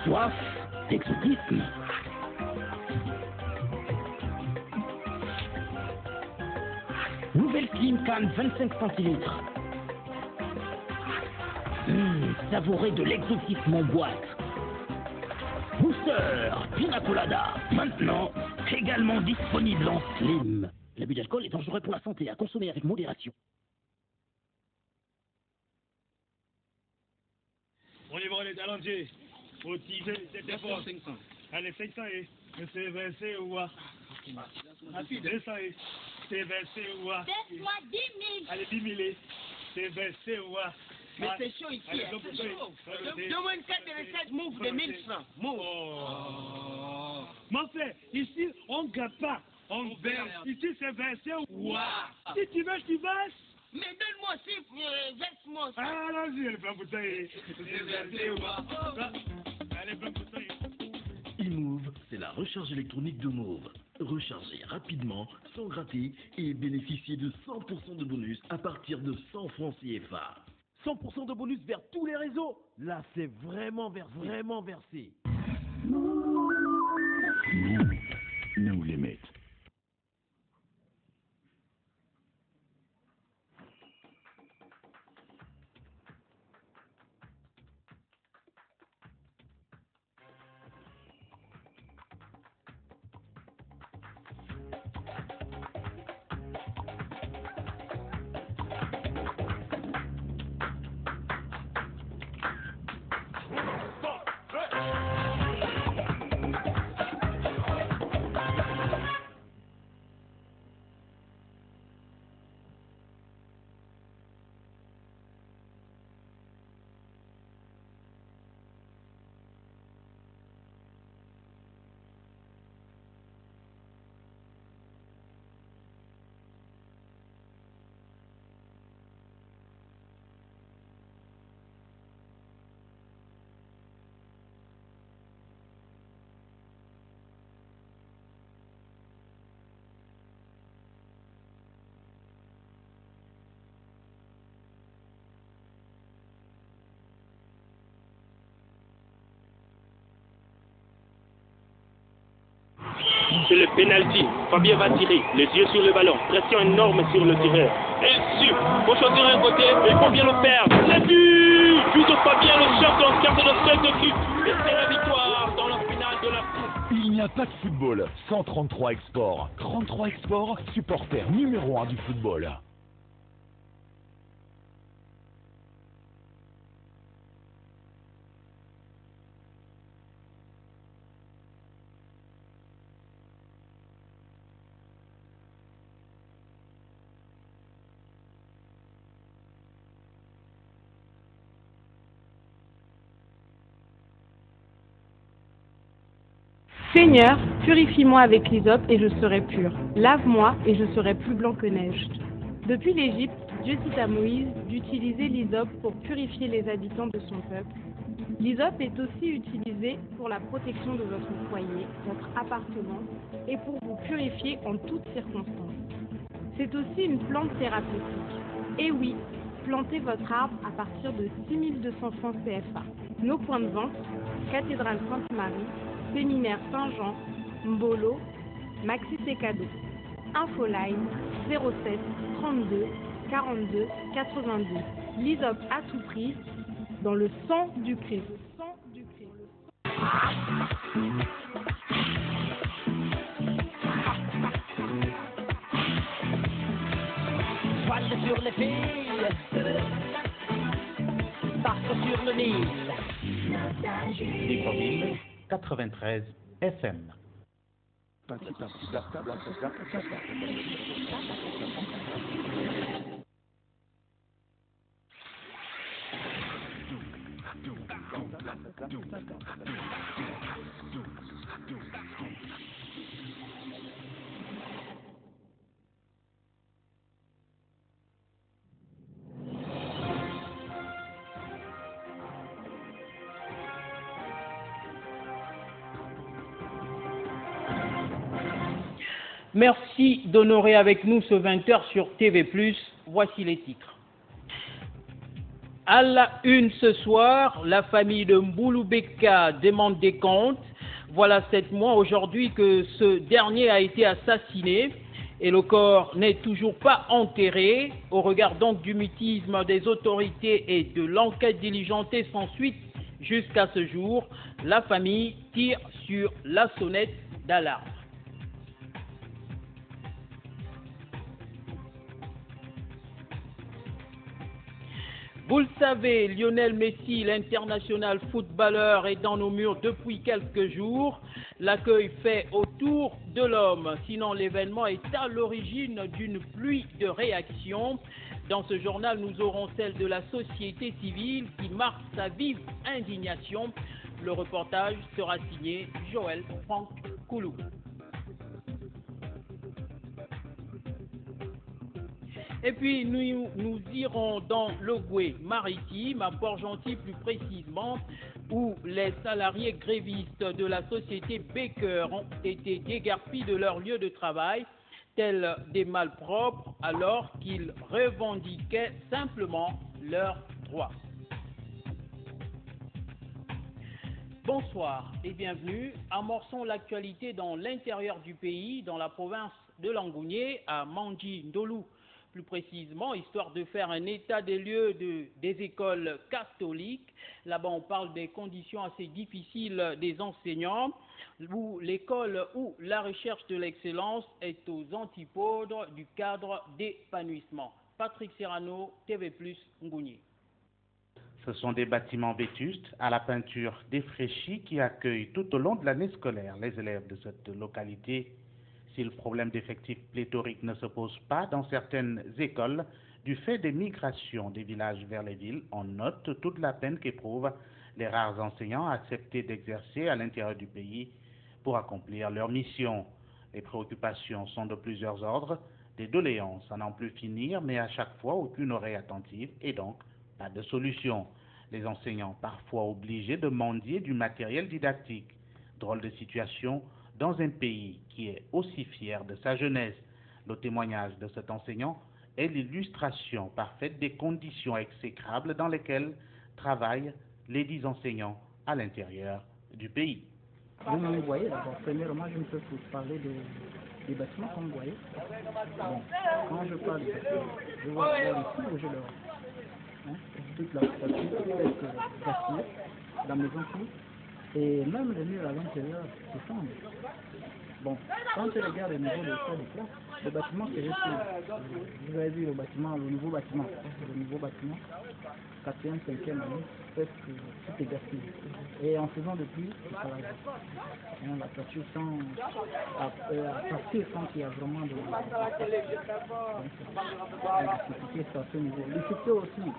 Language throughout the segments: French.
Soif d'exotisme. Nouvelle Slim Can 25 centilitres. Savourez de l'exotisme en boîte. Booster Pina Colada, maintenant également disponible en Slim. L'abus d'alcool est dangereux pour la santé, à consommer avec modération. On y va les talendiers. Faut teaser, c'était fort. 500. Allez, 500 et c'est versé ou quoi? Rapide, 200 et c'est versé ou quoi? Baisse-moi 10 000. Allez, 10 000 et c'est versé ou quoi? Mais c'est chaud ici, allez, c'est chaud. Donne-moi une carte de recette, move de 1000 francs. Move. Oh. Mon frère, ici, on ne gagne pas. On verse. Ici, c'est versé ou quoi? Si tu veux, tu verses. Mais donne-moi aussi, verse-moi aussi. Ah, allons-y, allez, plein bouteille. C'est versé ou quoi? Allez, plein bouteille. eMove, c'est la recharge électronique de Move. Rechargez rapidement, sans gratter et bénéficiez de 100% de bonus à partir de 100 francs CFA. 100% de bonus vers tous les réseaux. Là, c'est vraiment versé. Nous les mettons. C'est le penalty. Fabien va tirer, les yeux sur le ballon, pression énorme sur le tireur. Et sûr, faut choisir un côté, mais il faut bien le faire. C'est but! But de Fabien, le champion, quart de notre de but. Et c'est la victoire dans la finale de la Coupe. Il n'y a pas de football sans 33 Export. 33 Export, supporter numéro 1 du football. Seigneur, purifie-moi avec l'hysope et je serai pur. Lave-moi et je serai plus blanc que neige. Depuis l'Égypte, Dieu dit à Moïse d'utiliser l'hysope pour purifier les habitants de son peuple. L'hysope est aussi utilisé pour la protection de votre foyer, votre appartement et pour vous purifier en toutes circonstances. C'est aussi une plante thérapeutique. Et oui, plantez votre arbre à partir de 6200 francs CFA. Nos points de vente, Cathédrale Sainte-Marie, Séminaire Saint-Jean, Mbolo, Maxi Cadeau. Infoline 07 32 42 82. L'hysope à tout prix dans le sang du Christ. Voile sur les filles, barque sur le Nil. Décoville 93 FM. Merci d'honorer avec nous ce 20h sur TV+. Voici les titres. À la une ce soir, la famille de Mbouloubeka demande des comptes. Voilà 7 mois aujourd'hui que ce dernier a été assassiné et le corps n'est toujours pas enterré. Au regard donc du mutisme des autorités et de l'enquête diligentée sans suite jusqu'à ce jour, la famille tire sur la sonnette d'alarme. Vous le savez, Lionel Messi, l'international footballeur, est dans nos murs depuis quelques jours. L'accueil fait autour de l'homme. Sinon, l'événement est à l'origine d'une pluie de réactions. Dans ce journal, nous aurons celle de la société civile qui marque sa vive indignation. Le reportage sera signé Joël Franck Koulou. Et puis nous irons dans l'Ogooué-Maritime, à Port-Gentil plus précisément, où les salariés grévistes de la société Baker ont été déguerpis de leur lieu de travail, tels des malpropres, alors qu'ils revendiquaient simplement leurs droits. Bonsoir et bienvenue. Amorçons l'actualité dans l'intérieur du pays, dans la province de Langounié, à Mandji Ndolou. Plus précisément, histoire de faire un état des lieux des écoles catholiques. Là-bas, on parle des conditions assez difficiles des enseignants, où l'école ou la recherche de l'excellence est aux antipodes du cadre d'épanouissement. Patrick Serrano, TV+, Ngouni. Ce sont des bâtiments vétustes à la peinture défraîchie qui accueillent tout au long de l'année scolaire les élèves de cette localité. Si le problème d'effectifs pléthoriques ne se pose pas dans certaines écoles, du fait des migrations des villages vers les villes, on note toute la peine qu'éprouvent les rares enseignants acceptés d'exercer à l'intérieur du pays pour accomplir leur mission. Les préoccupations sont de plusieurs ordres, des doléances à n'en plus finir, mais à chaque fois aucune oreille attentive et donc pas de solution. Les enseignants parfois obligés de mendier du matériel didactique. Drôle de situation dans un pays qui est aussi fier de sa jeunesse. Le témoignage de cet enseignant est l'illustration parfaite des conditions exécrables dans lesquelles travaillent les 10 enseignants à l'intérieur du pays. Vous voyez, d'abord, premièrement, je ne peux vous parler des bâtiments comme vous voyez. Bon, quand je parle des bâtiments, je vois ici où je le vois. Toute la structure est gaspillée, la maison tout. Et même les murs à l'intérieur se fondent. Bon, quand tu regardes au niveau de l'école de classe, le bâtiment c'est juste, vous avez vu le nouveau bâtiment, 4e, 5e année, presque tout est gaspillé. Et en faisant de pluie, c'est pas la vie. La toiture à partir quand il y a vraiment de difficulté à ce niveau. Difficulté aussi,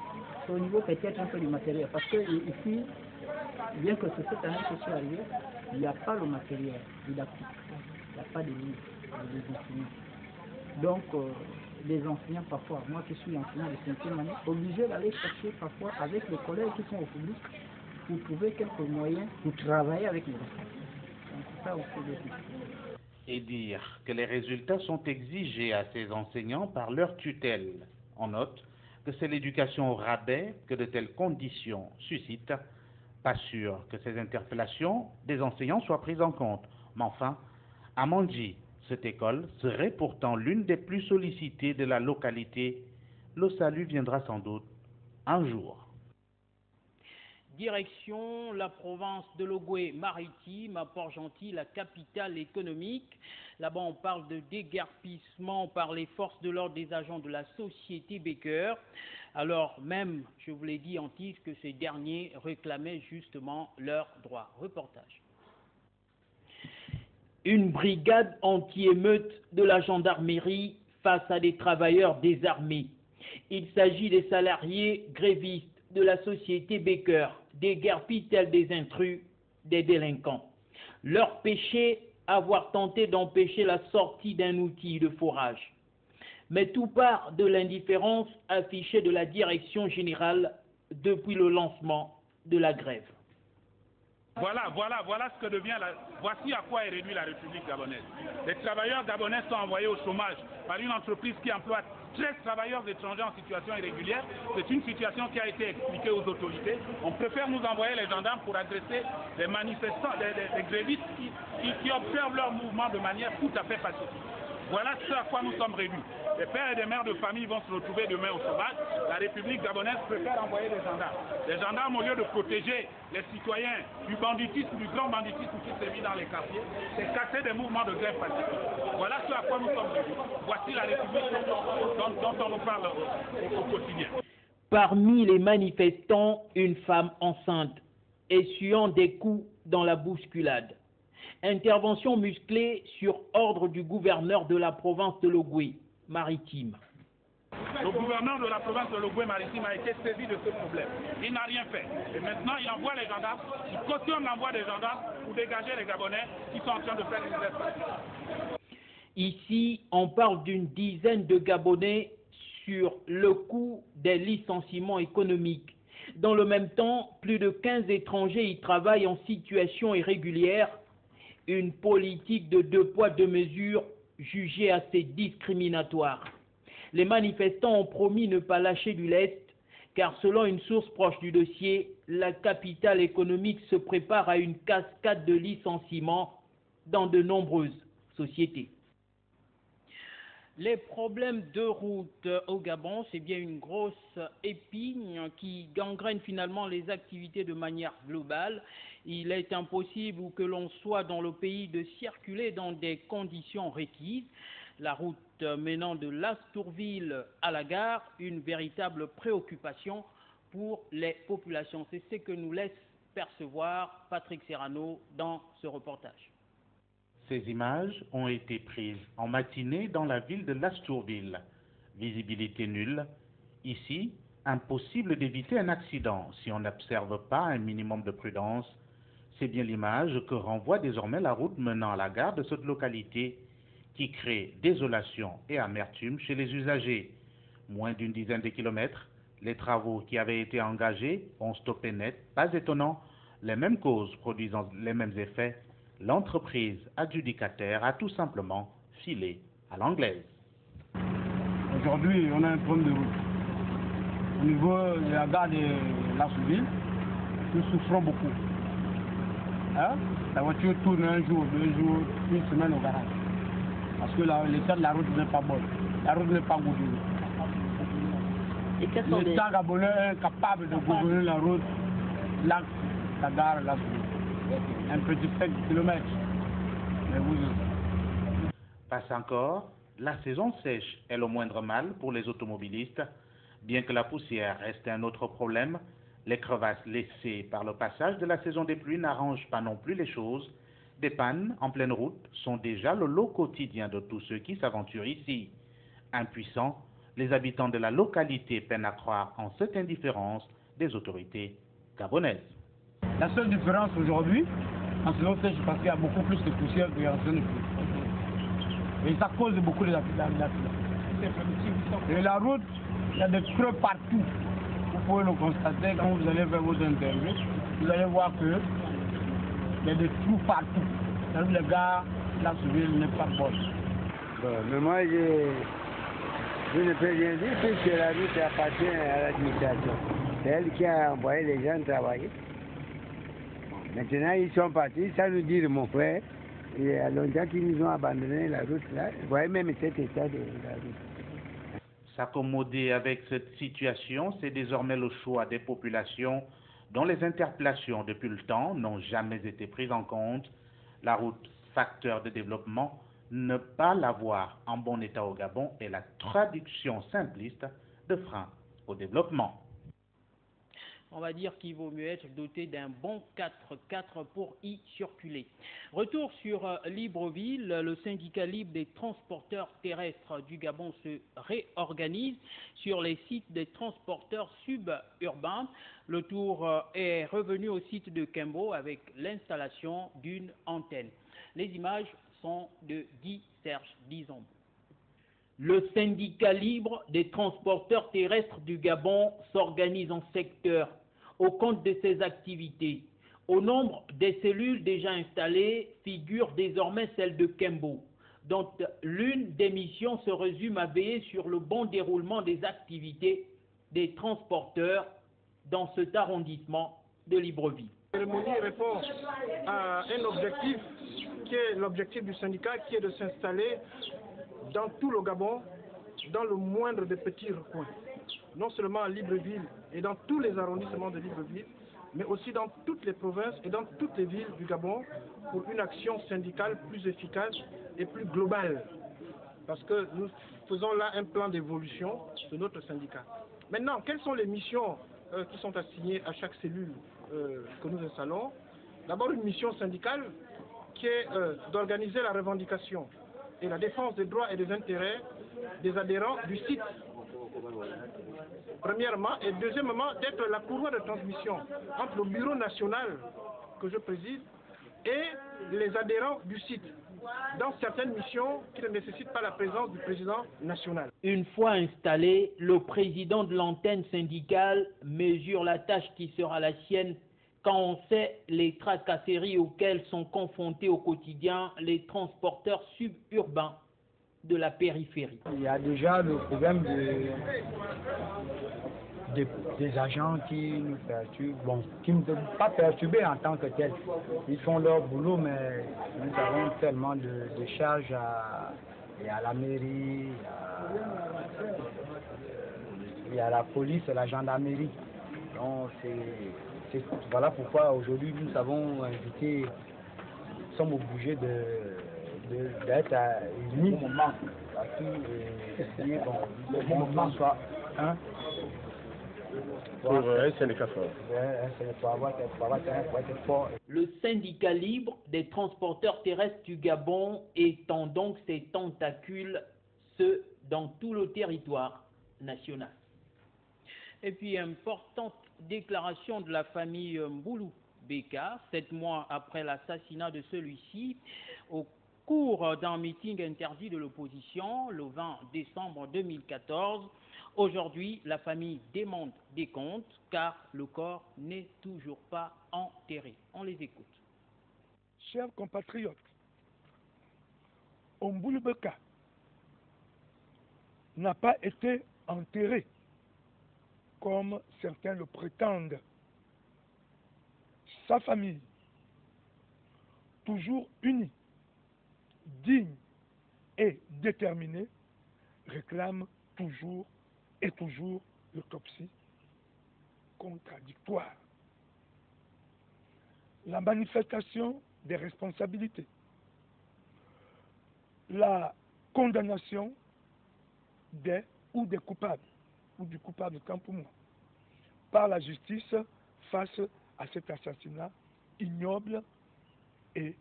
c'est au niveau peut-être un peu du matériel, parce que ici, bien que c'est cette année que je suis arrivé, il n'y a pas le matériel didactique, il n'y a pas de livres, des enseignants. Donc, les enseignants parfois, moi qui suis enseignant de 5e année, obligés d'aller chercher parfois avec les collègues qui sont au public pour trouver quelques moyens pour travailler avec les enfants. Donc, c'est ça aussi le but. Et dire que les résultats sont exigés à ces enseignants par leur tutelle. On note que c'est l'éducation au rabais que de telles conditions suscitent. Pas sûr que ces interpellations des enseignants soient prises en compte. Mais enfin, à Mandji, cette école serait pourtant l'une des plus sollicitées de la localité. Le salut viendra sans doute un jour. Direction la province de l'Ogooué-Maritime, à Port-Gentil, la capitale économique. Là-bas, on parle de déguerpissement par les forces de l'ordre des agents de la société Baker. Alors même, je vous l'ai dit en titre, que ces derniers réclamaient justement leurs droits. Reportage. Une brigade anti-émeute de la gendarmerie face à des travailleurs désarmés. Il s'agit des salariés grévistes de la société Baker, déguerpis tels des intrus, des délinquants. Leur péché, avoir tenté d'empêcher la sortie d'un outil de forage. Mais tout part de l'indifférence affichée de la direction générale depuis le lancement de la grève. Voilà ce que devient voici à quoi est réduite la République gabonaise. Les travailleurs gabonais sont envoyés au chômage par une entreprise qui emploie 13 travailleurs étrangers en situation irrégulière. C'est une situation qui a été expliquée aux autorités. On préfère nous envoyer les gendarmes pour agresser les manifestants, les grévistes qui observent leur mouvement de manière tout à fait pacifique. Voilà ce à quoi nous sommes réduits. Les pères et les mères de famille vont se retrouver demain au chômage. La République gabonaise préfère envoyer des gendarmes. Les gendarmes, au lieu de protéger les citoyens du banditisme, du grand banditisme qui sévit dans les quartiers, c'est casser des mouvements de grève pacifique. Voilà ce à quoi nous sommes réduits. Voici la République dont on nous parle au quotidien. Parmi les manifestants, une femme enceinte, essuyant des coups dans la bousculade. Intervention musclée sur ordre du gouverneur de la province de l'Ogooué maritime. Le gouverneur de la province de l'Ogooué maritime a été saisi de ce problème. Il n'a rien fait. Et maintenant, il envoie les gendarmes, il cautionne l'envoi des gendarmes pour dégager les Gabonais qui sont en train de faire une grève. Ici, on parle d'une dizaine de Gabonais sur le coût des licenciements économiques. Dans le même temps, plus de 15 étrangers y travaillent en situation irrégulière. Une politique de 2 poids 2 mesures jugée assez discriminatoire. Les manifestants ont promis ne pas lâcher du lest, car selon une source proche du dossier, la capitale économique se prépare à une cascade de licenciements dans de nombreuses sociétés. Les problèmes de route au Gabon, c'est bien une grosse épine qui gangrène finalement les activités de manière globale. Il est impossible que l'on soit dans le pays de circuler dans des conditions requises. La route menant de Lastourville à la gare, une véritable préoccupation pour les populations. C'est ce que nous laisse percevoir Patrick Serrano dans ce reportage. Ces images ont été prises en matinée dans la ville de Lastourville. Visibilité nulle. Ici, impossible d'éviter un accident si on n'observe pas un minimum de prudence. C'est bien l'image que renvoie désormais la route menant à la gare de cette localité qui crée désolation et amertume chez les usagers. Moins d'une dizaine de kilomètres, les travaux qui avaient été engagés ont stoppé net. Pas étonnant, les mêmes causes produisant les mêmes effets. L'entreprise adjudicataire a tout simplement filé à l'anglaise. Aujourd'hui, on a un problème de route. Au niveau de la gare de Lastourville, nous souffrons beaucoup. Hein? La voiture tourne un jour, 2 jours, une semaine au garage. Parce que l'état de la route n'est pas bon. La route n'est pas gouvernée. L'État gabonais est incapable de gouverner la route, la gare Lastourville. Un petit 5 km. Passe encore, la saison sèche est le moindre mal pour les automobilistes. Bien que la poussière reste un autre problème, les crevasses laissées par le passage de la saison des pluies n'arrangent pas non plus les choses. Des pannes en pleine route sont déjà le lot quotidien de tous ceux qui s'aventurent ici. Impuissants, les habitants de la localité peinent à croire en cette indifférence des autorités gabonaises. La seule différence aujourd'hui, en saison sèche, parce qu'il y a beaucoup plus de poussière qu'en saison de pluie. Et ça cause beaucoup d'accidents. Et la route, il y a des creux partout. Vous pouvez le constater quand vous allez faire vos interviews. Vous allez voir que il y a des trous partout. Dans le gars, la Lastourville n'est pas bonne. Bon, mais moi, je ne peux rien dire puisque la route appartient à l'administration. C'est elle qui a envoyé les gens travailler. Maintenant, ils sont partis, ça nous dit mon frère. Il y a longtemps qu'ils nous ont abandonné la route là. Vous voyez même cet état de la route. S'accommoder avec cette situation, c'est désormais le choix des populations dont les interpellations depuis le temps n'ont jamais été prises en compte. La route, facteur de développement, ne pas l'avoir en bon état au Gabon est la traduction simpliste de frein au développement. On va dire qu'il vaut mieux être doté d'un bon 4x4 pour y circuler. Retour sur Libreville, le syndicat libre des transporteurs terrestres du Gabon se réorganise sur les sites des transporteurs suburbains. Le tour est revenu au site de Kembo avec l'installation d'une antenne. Les images sont de Guy Serge Dizombo. Le syndicat libre des transporteurs terrestres du Gabon s'organise en secteurs au compte de ses activités. Au nombre des cellules déjà installées figure désormais celle de Kembo, dont l'une des missions se résume à veiller sur le bon déroulement des activités des transporteurs dans cet arrondissement de Libreville. La cérémonie répond à un objectif qui est l'objectif du syndicat, qui est de s'installer dans tout le Gabon, dans le moindre des petits recoins. Non seulement à Libreville et dans tous les arrondissements de Libreville, mais aussi dans toutes les provinces et dans toutes les villes du Gabon pour une action syndicale plus efficace et plus globale. Parce que nous faisons là un plan d'évolution de notre syndicat. Maintenant, quelles sont les missions qui sont assignées à chaque cellule que nous installons? D'abord, une mission syndicale qui est d'organiser la revendication et la défense des droits et des intérêts des adhérents du site. Premièrement, et deuxièmement, d'être la courroie de transmission entre le bureau national que je préside et les adhérents du site, dans certaines missions qui ne nécessitent pas la présence du président national. Une fois installé, le président de l'antenne syndicale mesure la tâche qui sera la sienne quand on sait les tracasseries auxquelles sont confrontés au quotidien les transporteurs suburbains de la périphérie. Il y a déjà le problème des agents qui nous perturbent, bon, qui ne peuvent pas perturber en tant que tels. Ils font leur boulot, mais nous avons tellement de charges à la mairie, il y a la police et la gendarmerie. Donc voilà pourquoi aujourd'hui nous avons invité, nous sommes obligés d'être unis à tout et bon, le mouvement soit un. Pour un syndicat fort. Le syndicat libre des transporteurs terrestres du Gabon étend donc ses tentacules, dans tout le territoire national. Et puis, importante déclaration de la famille Mboulou Beka, 7 mois après l'assassinat de celui-ci, au cours d'un meeting interdit de l'opposition le 20 décembre 2014. Aujourd'hui, la famille demande des comptes car le corps n'est toujours pas enterré. On les écoute. Chers compatriotes, Mboulou Beka n'a pas été enterré comme certains le prétendent. Sa famille, toujours unie, digne et déterminée, réclame toujours et toujours l'autopsie contradictoire. La manifestation des responsabilités, la condamnation des ou des coupables, ou du coupable tant pour moi, par la justice face à cet assassinat ignoble et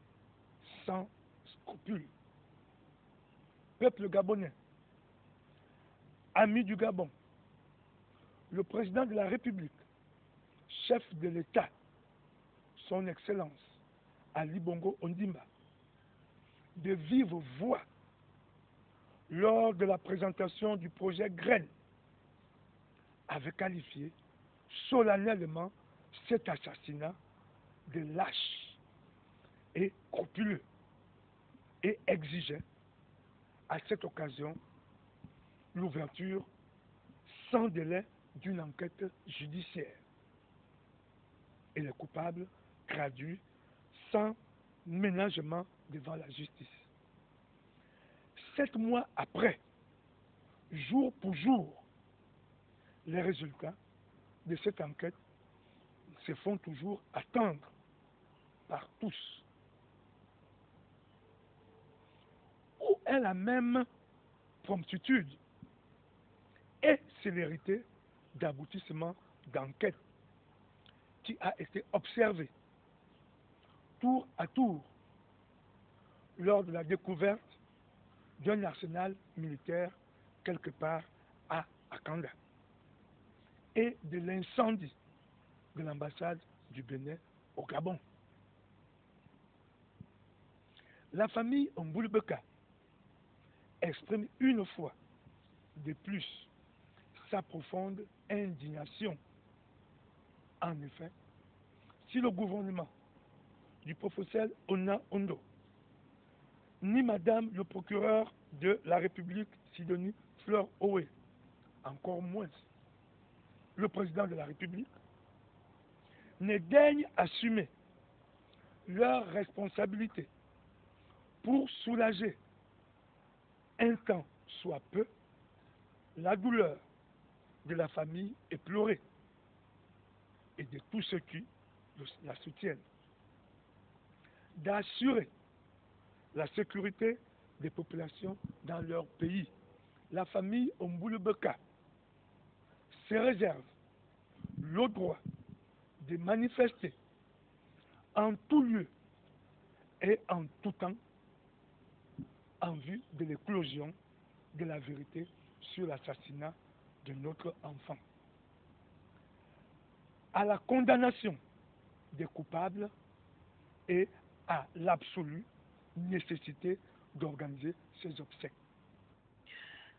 sans scrupules. Peuple gabonais, amis du Gabon, le président de la République, chef de l'État, son Excellence Ali Bongo Ondimba, de vive voix lors de la présentation du projet Graines, avait qualifié solennellement cet assassinat de lâche et crapuleux et exigeait à cette occasion l'ouverture sans délai d'une enquête judiciaire et les coupables traduits sans ménagement devant la justice. 7 mois après, jour pour jour, les résultats de cette enquête se font toujours attendre par tous. Où est la même promptitude et célérité d'aboutissement d'enquête qui a été observée tour à tour lors de la découverte d'un arsenal militaire quelque part à Akanda et de l'incendie de l'ambassade du Bénin au Gabon. La famille Mboulou Beka exprime une fois de plus sa profonde indignation. En effet, si le gouvernement du professeur Ona Ondo, ni Madame le procureur de la République Sidonie Fleur Owe, encore moins le président de la République, ne daignent assumer leurs responsabilités pour soulager un temps soit peu la douleur de la famille éplorée et de tous ceux qui la soutiennent, d'assurer la sécurité des populations dans leur pays. La famille Omboulebeka se réserve le droit de manifester en tout lieu et en tout temps en vue de l'éclosion de la vérité sur l'assassinat de notre enfant. À la condamnation des coupables et à l'absolue nécessité d'organiser ces obsèques.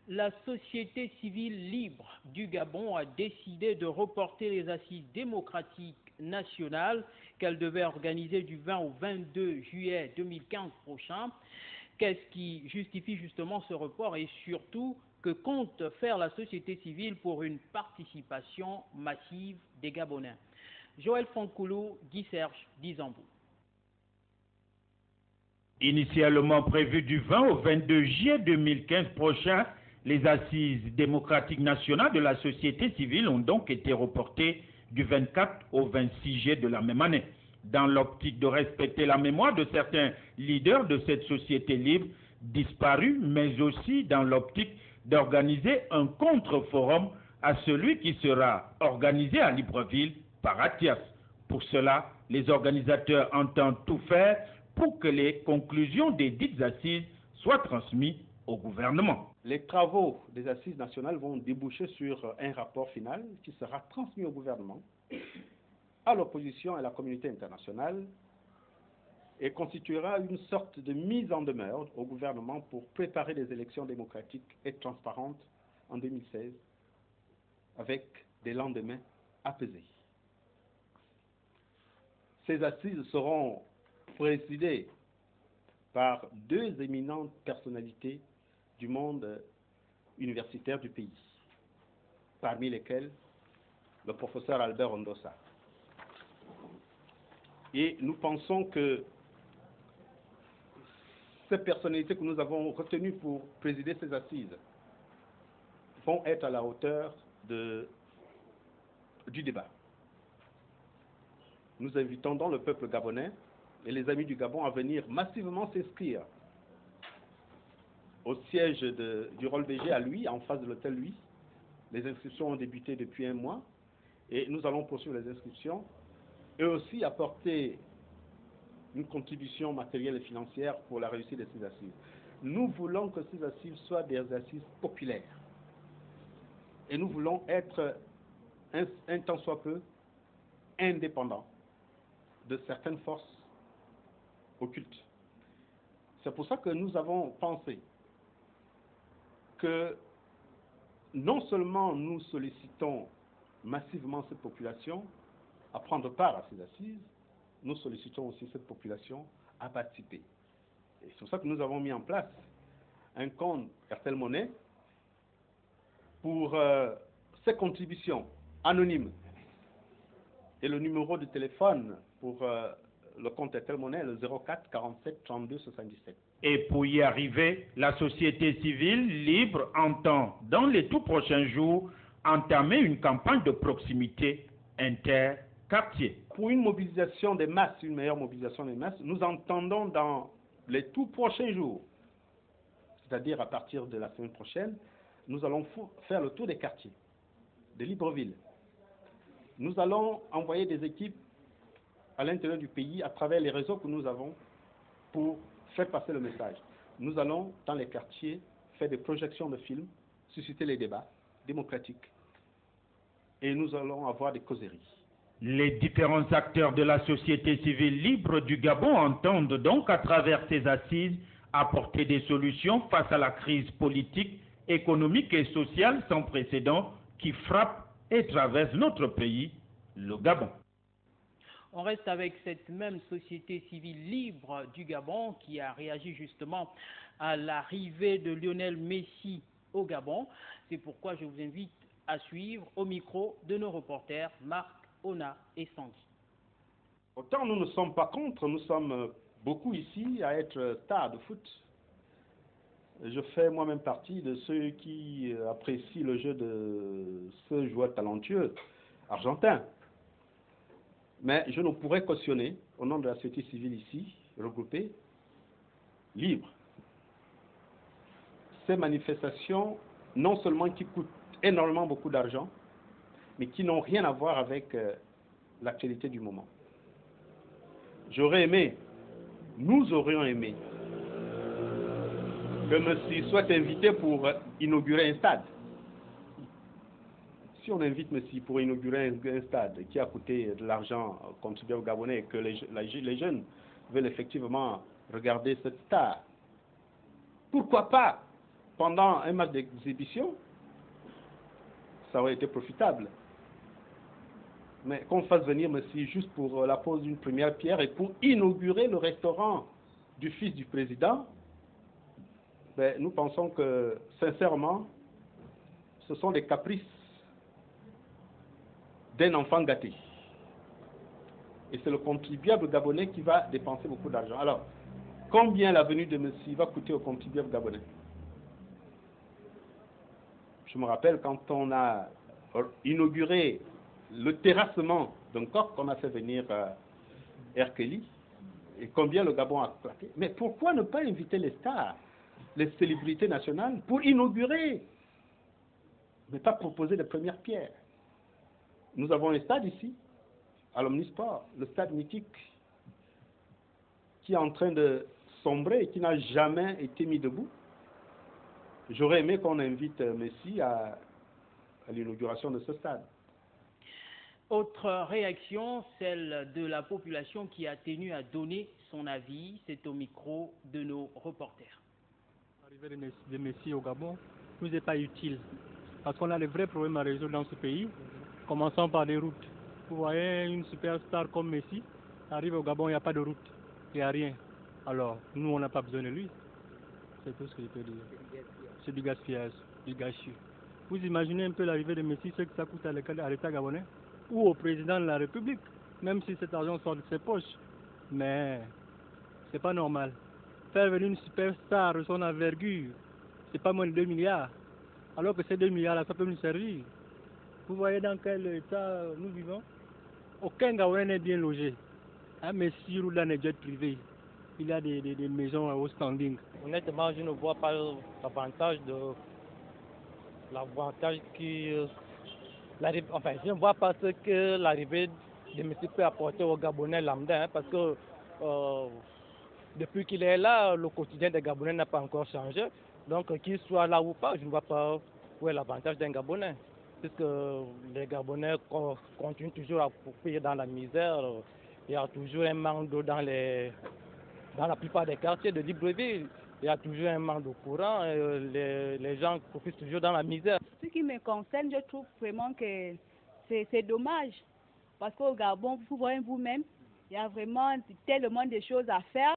La société civile libre du Gabon a décidé de reporter les assises démocratiques nationales qu'elle devait organiser du 20 au 22 juillet 2015 prochain. Qu'est-ce qui justifie justement ce report et surtout que compte faire la société civile pour une participation massive des Gabonais? Joël Fonkoulou, Guy Serge, Dizambou. Initialement prévu du 20 au 22 juillet 2015 prochain, les assises démocratiques nationales de la société civile ont donc été reportées du 24 au 26 juillet de la même année. Dans l'optique de respecter la mémoire de certains leaders de cette société libre disparus, mais aussi dans l'optique d'organiser un contre-forum à celui qui sera organisé à Libreville par Athias. Pour cela, les organisateurs entendent tout faire pour que les conclusions des dites assises soient transmises au gouvernement. Les travaux des assises nationales vont déboucher sur un rapport final qui sera transmis au gouvernement, à l'opposition et à la communauté internationale et constituera une sorte de mise en demeure au gouvernement pour préparer des élections démocratiques et transparentes en 2016 avec des lendemains apaisés. Ces assises seront présidées par deux éminentes personnalités du monde universitaire du pays, parmi lesquelles le professeur Albert Ondossa. Et nous pensons que ces personnalités que nous avons retenues pour présider ces assises vont être à la hauteur du débat. Nous invitons donc le peuple gabonais et les amis du Gabon à venir massivement s'inscrire au siège du Rôle BG à Lui, en face de l'hôtel Lui. Les inscriptions ont débuté depuis un mois et nous allons poursuivre les inscriptions et aussi apporter une contribution matérielle et financière pour la réussite de ces assises. Nous voulons que ces assises soient des assises populaires et nous voulons être un tant soit peu indépendants de certaines forces occultes. C'est pour ça que nous avons pensé que non seulement nous sollicitons massivement cette population à prendre part à ces assises, nous sollicitons aussi cette population à participer. Et c'est pour ça que nous avons mis en place un compte RTL Monnaie pour ces contributions anonymes. Et le numéro de téléphone pour le compte RTL Monnaie est le 04 47 32 77. Et pour y arriver, la société civile libre entend, dans les tout prochains jours, entamer une campagne de proximité inter-quartier. Pour une mobilisation des masses, une meilleure mobilisation des masses, nous entendons dans les tout prochains jours, c'est-à-dire à partir de la semaine prochaine, nous allons faire le tour des quartiers de Libreville. Nous allons envoyer des équipes à l'intérieur du pays à travers les réseaux que nous avons pour faire passer le message. Nous allons, dans les quartiers, faire des projections de films, susciter les débats démocratiques et nous allons avoir des causeries. Les différents acteurs de la société civile libre du Gabon entendent donc, à travers ces assises, apporter des solutions face à la crise politique, économique et sociale sans précédent qui frappe et traverse notre pays, le Gabon. On reste avec cette même société civile libre du Gabon qui a réagi justement à l'arrivée de Lionel Messi au Gabon. C'est pourquoi je vous invite à suivre au micro de nos reporters Marc, Ona et Sandy. Autant nous ne sommes pas contre, nous sommes beaucoup ici à être stars de foot. Je fais moi-même partie de ceux qui apprécient le jeu de ce joueur talentueux argentin. Mais je ne pourrais cautionner, au nom de la société civile ici, regroupée, libre, ces manifestations, non seulement qui coûtent énormément beaucoup d'argent, mais qui n'ont rien à voir avec l'actualité du moment. J'aurais aimé, nous aurions aimé, que Messi soit invité pour inaugurer un stade. Si on invite Messi pour inaugurer un stade qui a coûté de l'argent aux contribuables gabonais et que les jeunes veulent effectivement regarder cette star, pourquoi pas pendant un match d'exhibition, ça aurait été profitable. Mais qu'on fasse venir Messi juste pour la pose d'une première pierre et pour inaugurer le restaurant du fils du président, ben, nous pensons que, sincèrement, ce sont des caprices d'un enfant gâté. Et c'est le contribuable gabonais qui va dépenser beaucoup d'argent. Alors, combien la venue de Messi va coûter au contribuable gabonais? Je me rappelle quand on a inauguré le terrassement d'un coq qu'on a fait venir Erkeli, et combien le Gabon a claqué. Mais pourquoi ne pas inviter les stars, les célébrités nationales pour inaugurer, mais pas proposer les premières pierres? Nous avons un stade ici, à l'Omnisport, le stade mythique, qui est en train de sombrer et qui n'a jamais été mis debout. J'aurais aimé qu'on invite Messi à l'inauguration de ce stade. Autre réaction, celle de la population qui a tenu à donner son avis. C'est au micro de nos reporters. L'arrivée de Messi au Gabon nous est pas utile parce qu'on a des vrais problèmes à résoudre dans ce pays. Commençons par les routes. Vous voyez une superstar comme Messi arrive au Gabon, il n'y a pas de route, il n'y a rien. Alors, nous, on n'a pas besoin de lui. C'est tout ce que je peux dire. C'est du gaspillage, du gâchis. Vous imaginez un peu l'arrivée de Messi, ce que ça coûte à l'État gabonais ou au président de la République, même si cet argent sort de ses poches. Mais c'est pas normal. Faire venir une superstar de son envergure, c'est pas moins de 2 milliards. Alors que ces 2 milliards-là, ça peut nous servir. Vous voyez dans quel état nous vivons? Aucun Gabonais n'est bien logé. Messi roule dans les jets privés. Il y a des maisons au standing. Honnêtement, je ne vois pas l'avantage qui... Enfin, je ne vois pas ce que l'arrivée de Messi peut apporter aux Gabonais lambda, parce que depuis qu'il est là, le quotidien des Gabonais n'a pas encore changé. Donc, qu'il soit là ou pas, je ne vois pas où est l'avantage d'un Gabonais. Puisque les Gabonais continuent toujours à payer dans la misère. Il y a toujours un manque d'eau dans la plupart des quartiers de Libreville. Il y a toujours un manque de courant. Les gens profitent toujours dans la misère. Ce qui me concerne, je trouve vraiment que c'est dommage. Parce qu'au Gabon, vous voyez vous-même, il y a vraiment tellement de choses à faire.